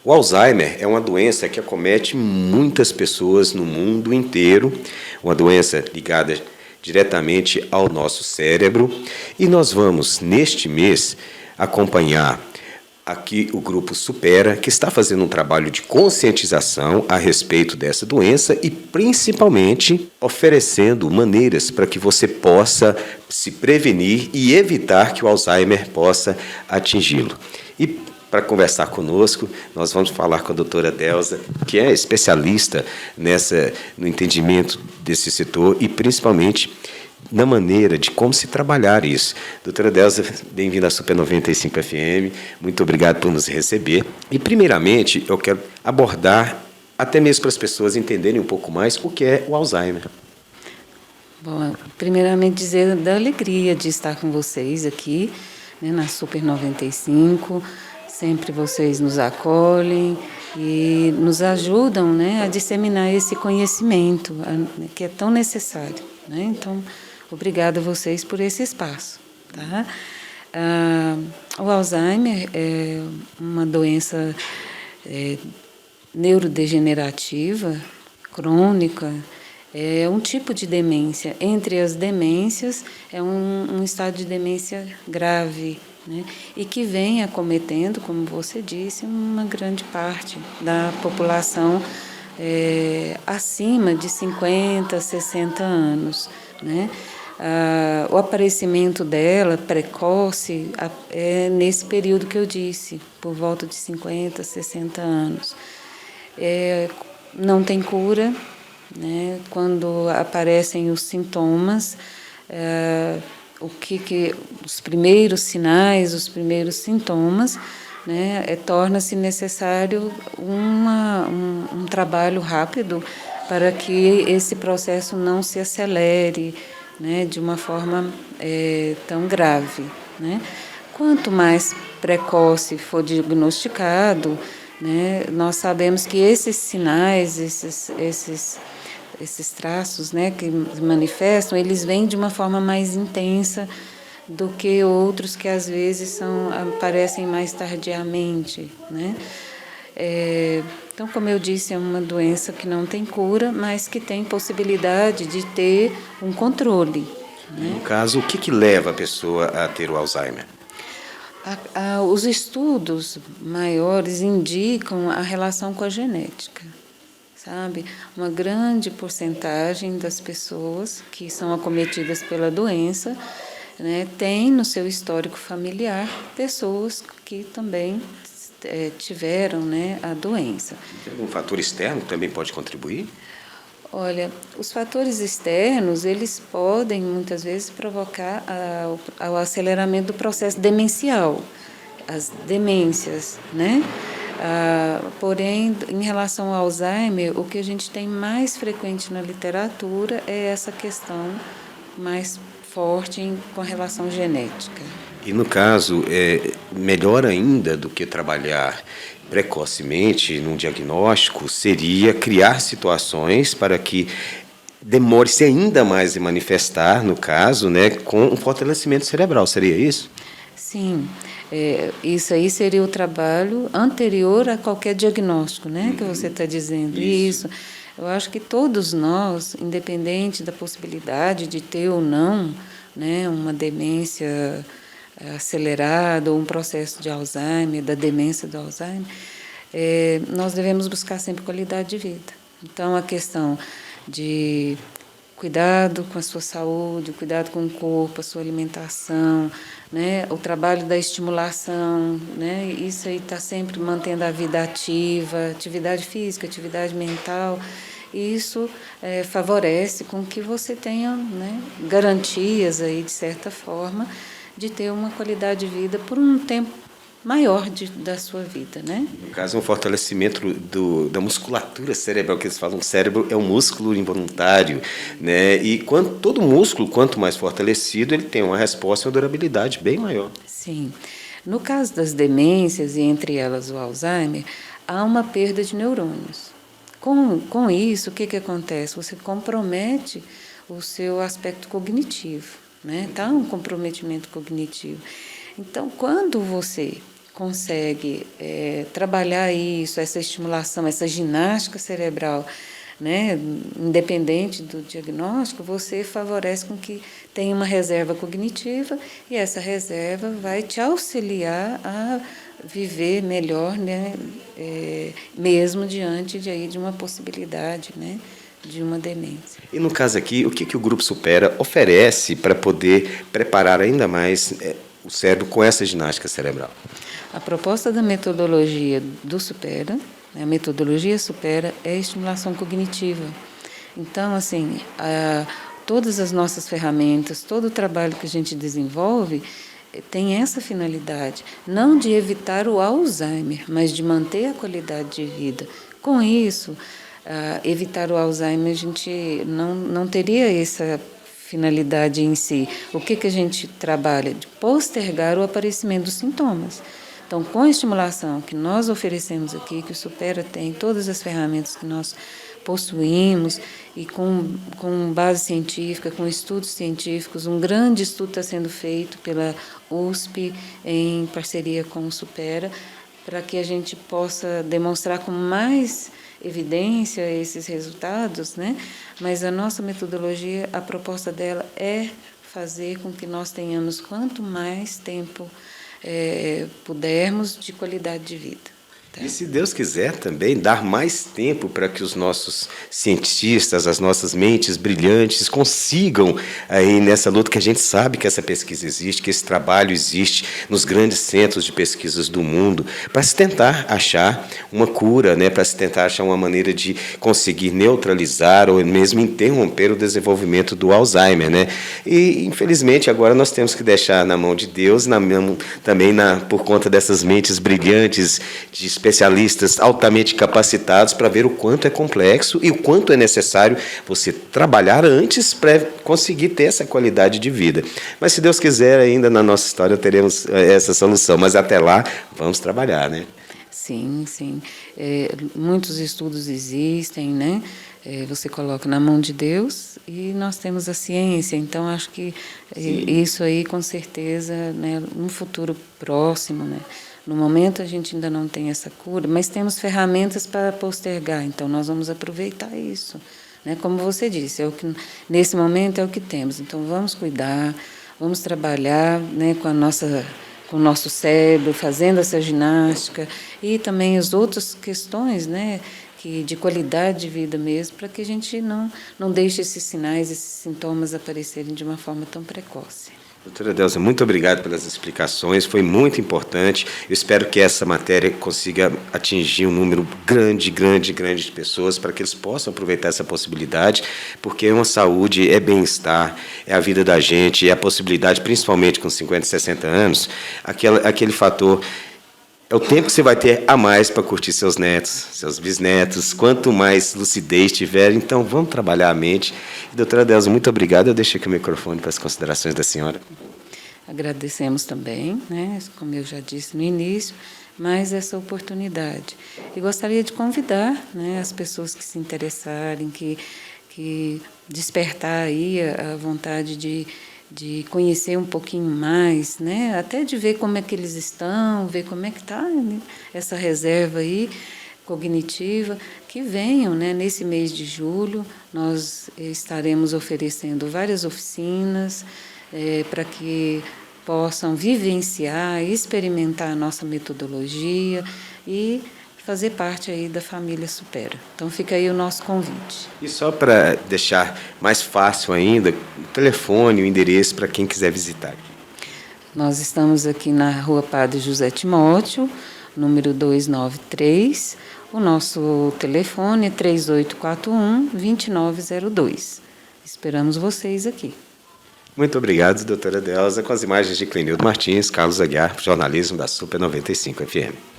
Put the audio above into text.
O Alzheimer é uma doença que acomete muitas pessoas no mundo inteiro, uma doença ligada diretamente ao nosso cérebro, e nós vamos, neste mês, acompanhar aqui o Grupo Supera, que está fazendo um trabalho de conscientização a respeito dessa doença e, principalmente, oferecendo maneiras para que você possa se prevenir e evitar que o Alzheimer possa atingi-lo. E para conversar conosco, nós vamos falar com a doutora Delza, que é especialista no entendimento desse setor e, principalmente, na maneira de como se trabalhar isso. Doutora Delza, bem-vinda à Super 95 FM, muito obrigado por nos receber. E, primeiramente, eu quero abordar, até mesmo para as pessoas entenderem um pouco mais, o que é o Alzheimer. Bom, primeiramente dizer da alegria de estar com vocês aqui, né, na Super 95, sempre vocês nos acolhem e nos ajudam, né, a disseminar esse conhecimento que é tão necessário, né? Então, obrigada a vocês por esse espaço. Tá? O Alzheimer é uma doença neurodegenerativa, crônica, é um tipo de demência. Entre as demências, é um estado de demência grave, né? E que vem acometendo, como você disse, uma grande parte da população acima de 50, 60 anos, né? O aparecimento dela precoce é nesse período que eu disse, por volta de 50, 60 anos. Não tem cura, né? Quando aparecem os sintomas, os primeiros sinais, os primeiros sintomas, né? Torna-se necessário um trabalho rápido para que esse processo não se acelere, né, de uma forma tão grave, né? Quanto mais precoce for diagnosticado, né, nós sabemos que esses sinais, esses traços, né, que manifestam, eles vêm de uma forma mais intensa do que outros que às vezes aparecem mais tardiamente, né? Então, como eu disse, é uma doença que não tem cura, mas que tem possibilidade de ter um controle, né? No caso, o que leva a pessoa a ter o Alzheimer? Os estudos maiores indicam a relação com a genética, sabe? Uma grande porcentagem das pessoas que são acometidas pela doença, né, tem no seu histórico familiar pessoas que também tiveram, né, a doença. Tem algum fator externo que também pode contribuir? Olha, os fatores externos, eles podem muitas vezes provocar o aceleramento do processo demencial, as demências, né? Porém, em relação ao Alzheimer, o que a gente tem mais frequente na literatura é essa questão mais forte com relação genética. E no caso, melhor ainda do que trabalhar precocemente num diagnóstico, seria criar situações para que demore-se ainda mais em manifestar, no caso, né, com um fortalecimento cerebral. Seria isso? Sim, isso aí seria o trabalho anterior a qualquer diagnóstico, né, que você está dizendo. Isso. Eu acho que todos nós, independente da possibilidade de ter ou não, né, uma demência acelerada ou um processo de Alzheimer, da demência do Alzheimer, nós devemos buscar sempre qualidade de vida. Então, a questão de cuidado com a sua saúde, cuidado com o corpo, a sua alimentação, né, o trabalho da estimulação, né, isso aí está sempre mantendo a vida ativa, atividade física, atividade mental. Isso favorece com que você tenha, né, garantias aí, de certa forma, de ter uma qualidade de vida por um tempo maior da sua vida, né? No caso, um fortalecimento da musculatura cerebral, que eles falam, o cérebro é um músculo involuntário, né? E todo músculo, quanto mais fortalecido, ele tem uma resposta e uma durabilidade bem maior. Sim. No caso das demências, e entre elas o Alzheimer, há uma perda de neurônios. Com isso, o que acontece? Você compromete o seu aspecto cognitivo, né? Tá um comprometimento cognitivo. Então, quando você consegue trabalhar isso, essa estimulação, essa ginástica cerebral, né, independente do diagnóstico, você favorece com que tenha uma reserva cognitiva e essa reserva vai te auxiliar a viver melhor, né, mesmo diante de uma possibilidade, né, de uma demência. E no caso aqui, o que o Grupo Supera oferece para poder preparar ainda mais o cérebro com essa ginástica cerebral? A proposta da metodologia do Supera, a metodologia Supera, é a estimulação cognitiva. Então, assim, todas as nossas ferramentas, todo o trabalho que a gente desenvolve tem essa finalidade, não de evitar o Alzheimer, mas de manter a qualidade de vida. Com isso, evitar o Alzheimer, a gente não teria essa finalidade em si. O que a gente trabalha? De postergar o aparecimento dos sintomas. Então, com a estimulação que nós oferecemos aqui, que o Supera tem, todas as ferramentas que nós possuímos, e com base científica, com estudos científicos, um grande estudo está sendo feito pela USP, em parceria com o Supera, para que a gente possa demonstrar com mais evidência esses resultados, né? Mas a nossa metodologia, a proposta dela é fazer com que nós tenhamos quanto mais tempo pudermos de qualidade de vida. Tá? E se Deus quiser também dar mais tempo para que os nossos cientistas, as nossas mentes brilhantes consigam aí nessa luta, que a gente sabe que essa pesquisa existe, que esse trabalho existe nos grandes centros de pesquisas do mundo, para se tentar achar uma cura, né, para se tentar achar uma maneira de conseguir neutralizar ou mesmo interromper o desenvolvimento do Alzheimer, né? E infelizmente agora nós temos que deixar na mão de Deus, também por conta dessas mentes brilhantes de especialistas altamente capacitados para ver o quanto é complexo e o quanto é necessário você trabalhar antes para conseguir ter essa qualidade de vida. Mas, se Deus quiser, ainda na nossa história teremos essa solução. Mas, até lá, vamos trabalhar, né? Sim, sim. Muitos estudos existem, né? Você coloca na mão de Deus e nós temos a ciência. Então, acho que isso aí, com certeza, né, no futuro próximo, né? No momento a gente ainda não tem essa cura, mas temos ferramentas para postergar, então nós vamos aproveitar isso, né? Como você disse, nesse momento é o que temos, então vamos cuidar, vamos trabalhar, né, com o nosso cérebro, fazendo essa ginástica e também as outras questões, né, de qualidade de vida mesmo, para que a gente não deixe esses sinais, esses sintomas aparecerem de uma forma tão precoce. Doutora Delza, muito obrigado pelas explicações, foi muito importante. Eu espero que essa matéria consiga atingir um número grande de pessoas para que eles possam aproveitar essa possibilidade, porque uma saúde é bem-estar, é a vida da gente, é a possibilidade, principalmente com 50, 60 anos, aquele fator. É o tempo que você vai ter a mais para curtir seus netos, seus bisnetos. Quanto mais lucidez tiver, então vamos trabalhar a mente. Doutora Delza, muito obrigado. Eu deixo aqui o microfone para as considerações da senhora. Agradecemos também, né, como eu já disse no início, mais essa oportunidade. E gostaria de convidar, né, as pessoas que se interessarem, que despertar aí a vontade de conhecer um pouquinho mais, né? Até de ver como é que eles estão, ver como é que está, né, essa reserva aí cognitiva, que venham, né? Nesse mês de julho, nós estaremos oferecendo várias oficinas para que possam vivenciar, experimentar a nossa metodologia e fazer parte aí da família Supera. Então fica aí o nosso convite. E só para deixar mais fácil ainda, o telefone, o endereço para quem quiser visitar. Nós estamos aqui na Rua Padre José Timóteo, número 293. O nosso telefone é 3841-2902. Esperamos vocês aqui. Muito obrigado, doutora Delza, com as imagens de Clenildo Martins, Carlos Aguiar, jornalismo da Super 95 FM.